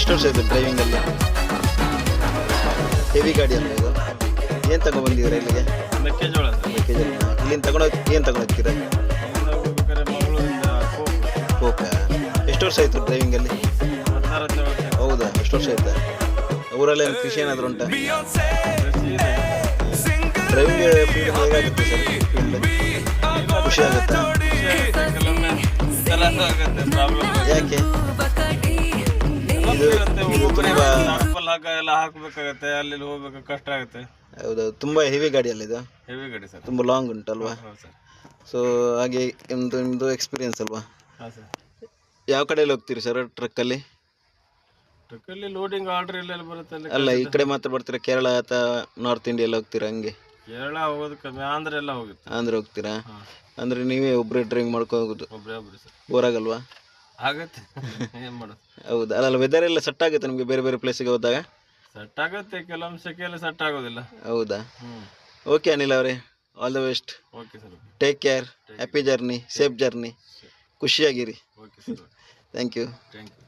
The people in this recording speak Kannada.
ಎಷ್ಟು ವರ್ಷ ಆಯ್ತು ಡ್ರೈವಿಂಗಲ್ಲಿ? ಹೆವಿ ಗಾಡಿ ಅಲ್ಲ ಇದು? ಏನು ತಗೊಂಡ್ಬಂದಿದ್ದೀರಾ ಇಲ್ಲಿಗೆ? ಮೆಕ್ಕೆಜೋಳ ಮೆಕ್ಕೆಜೋಳ. ಇಲ್ಲಿಂದ ಏನು ತಗೊಂಡೋಗ್ತೀರಾ? ಹೋಗ. ಎಷ್ಟು ವರ್ಷ ಆಯಿತು ಡ್ರೈವಿಂಗಲ್ಲಿ? 16 ವರ್ಷ. ಹೌದಾ, ಎಷ್ಟು ವರ್ಷ ಆಯ್ತಾ? ಊರಲ್ಲಿ ಏನು ಕೃಷಿ ಏನಾದರೂ ಉಂಟಾ? ಡ್ರೈವಿಂಗ್ ಫೀಲ್ಡ್ ಹೇಗಾಗುತ್ತೆ ಸರ್? ಫೀಲ್ಡ್ ಖುಷಿ ಆಗುತ್ತಾ? ಯಾಕೆ? ಇದು ತುಂಬ ಎಲ್ಲ ಹಾಕಬೇಕಾಗತ್ತೆ, ಅಲ್ಲಿ ಹೋಗ್ಬೇಕು, ಕಷ್ಟ ಆಗುತ್ತೆ. ಹೌದೌದು, ತುಂಬ ಹೆವಿ ಗಾಡಿ ಅಲ್ಲ ಇದು? ಹೆವಿ ಗಾಡಿ ಸರ್, ತುಂಬ ಲಾಂಗ್ ಉಂಟಲ್ವಾ? ಹೌದು ಸರ್. ಸೊ ಹಾಗೆ ನಿಮ್ಮದು ಎಕ್ಸ್ಪೀರಿಯನ್ಸ್ ಅಲ್ವಾ? ಹಾಂ ಸರ್. ಯಾವ ಕಡೆಯಲ್ಲಿ ಹೋಗ್ತೀರಿ ಸರ್ ಟ್ರಕ್ಕಲ್ಲಿ? ಟ್ರಕ್ಕಲ್ಲಿ ಲೋಡಿಂಗ್ ಆರ್ಡರ್ ಎಲ್ಲ ಬರುತ್ತೆ ಅಲ್ಲಿ. ಅಲ್ಲ, ಈ ಕಡೆ ಮಾತ್ರ ಬರ್ತೀರಾ? ಕೇರಳ ಅಥವಾ ನಾರ್ತ್ ಇಂಡಿಯಾ ಎಲ್ಲ ಹೋಗ್ತೀರಾ? ಹಂಗೆ ಕೇರಳ ಹೋಗೋದು ಕಮ್ಮಿ, ಆಂಧ್ರ ಎಲ್ಲ ಹೋಗುತ್ತೆ. ಆಂಧ್ರ ಹೋಗ್ತೀರಾ? ಹಾಂ. ಅಂದರೆ ನೀವೇ ಒಬ್ಬರೇ ಡ್ರೈವಿಂಗ್ ಮಾಡ್ಕೊ ಹೋಗೋದು? ಒಬ್ಬರೇ ಸರ್. ಬೋರ್ ಆಗಲ್ವಾ? ಆಗತ್ತೆ, ಏನು ಮಾಡೋದು. ಹೌದಾ? ಅಲ್ಲ, ವೆದರ್ ಎಲ್ಲ ಸೆಟ್ ಆಗುತ್ತೆ ನಿಮಗೆ ಬೇರೆ ಬೇರೆ ಪ್ಲೇಸಿಗೆ ಹೋದಾಗ? ಸೆಟ್ ಆಗುತ್ತೆ, ಕೆಲವೊಂದು ಸೆಕೆಯಲ್ಲಿ ಸೆಟ್ ಆಗೋದಿಲ್ಲ. ಹೌದಾ? ಹ್ಞೂ. ಓಕೆ ಅನಿಲ್ ಅವರೇ, all the best. Okay sir. Take care, happy journey, safe journey, ಖುಷಿಯಾಗಿರಿ. Okay sir. Thank you. Thank you.